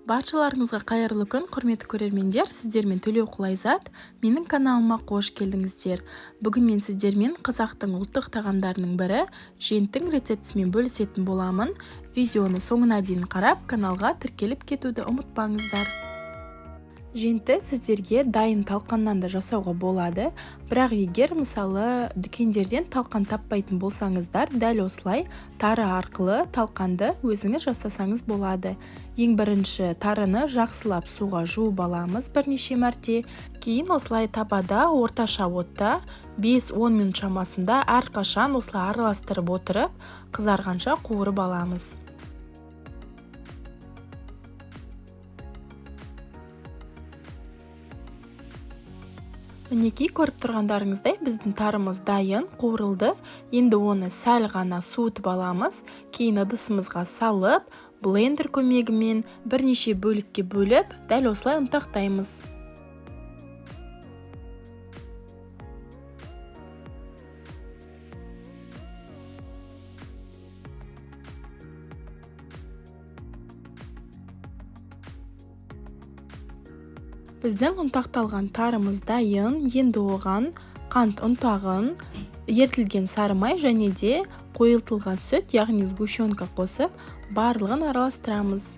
Баршаларыңызға қайырлы күн, құрметті көрермендер, сіздермен Төлеу Құлайзат. Менің каналыма қош келдіңіздер. Бүгін мен сіздермен қазақтың ұлттық тағамдарының бірі женттің рецептісімен бөлісетін боламын. Видеоны соңына дейін қарап, каналға тіркеліп кетуді ұмытпаңыздар. Жентті сіздерге дайын талқаннан да жасауға болады, бірақ егер мысалы дүкендерден талқан таппайтын болсаңыздар, дәл осылай тары арқылы талқанды өзіңіз жасасаңыз болады. Ең бірінші тарыны жақсылап суға жуып аламыз бірнеше мәрте. Кейін осылай табада орташа отта 5-10 минут шамасында әрқашан осылай араластырып отырып, қызарғанша қуырып аламыз. Мінекей, көріп тұрғандарыңыздай, біздің тарымыз дайын, қуырылды. Енді оны сәл ғана суытып аламыз. Кейін ыдысымызға салып, блендер көмегімен бірнеше бөлікке бөліп, дәл осылай ұнтақтаймыз. Біздің ұнтақталған тарымыз дайын. Енді оған қант ұнтағын, ертілген сары май және де қойылтылған сүт, яғни сгущенка қосып, барлығын араластырамыз.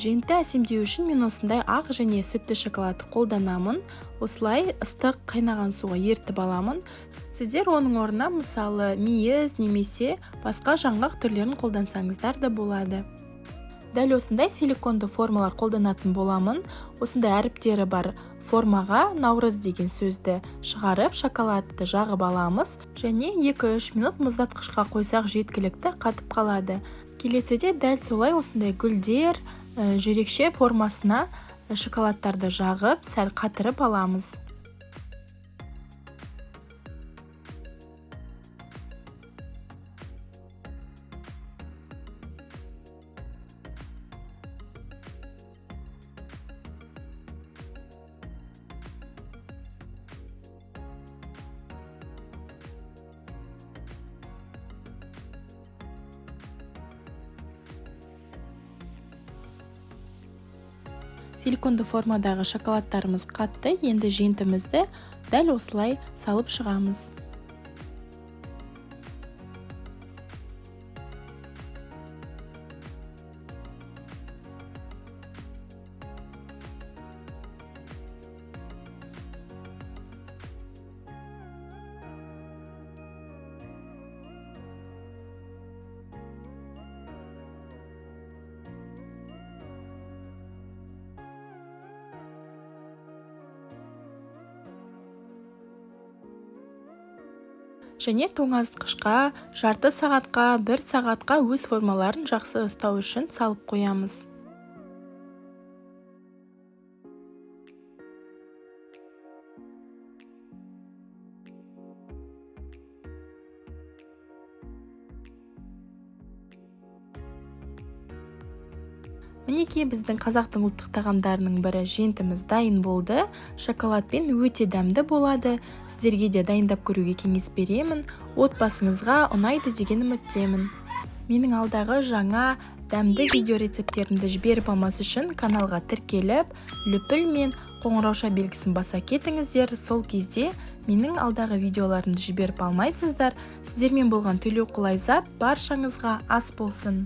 Жентті әсемдеу үшін мен осындай ақ және сүтті шоколадты қолданамын. Осылай ыстық қайнаған суға ертіп аламын. Сіздер оның орнына мысалы мейіз немесе басқа жаңғақ түрлерін қолдансаңыздар да болады. Дәл осындай силиконды формалар қолданатын боламын. Осындай әріптері бар формаға наурыз деген сөзді шығарып, шоколадты жағып аламыз. Және 2-3 минут мұздатқышқа қойсақ жеткілікті, қатып қалады. Келесіде дәл солай осындай гүлдер, жүрекше формасына шоколадтарды жағып, сәл қатырып аламыз. Силиконды формадағы шоколадтарымыз қатты, енді жентімізді дәл осылай салып шығамыз. Және тоңазытқышқа жарты сағатқа, 1 сағатқа өз формаларын жақсы ұстау үшін салып қоямыз. Мінекей, біздің қазақтың ұлттық тағамдарының бірі жентіміз дайын болды. Шоколадпен өте дәмді болады. Сіздерге де дайындап көруге кеңес беремін. Отбасыңызға ұнайды деген үміттемін. Менің алдағы жаңа дәмді видео рецепттерімді жіберіп алмас үшін каналға тіркеліп, лүпіл мен қоңырауша белгісін баса кетіңіздер. Сол кезде менің алдағы видеоларымды жіберіп алмайсыздар. Сіздермен болған Төлеу Құлайзат, баршаңызға ас болсын.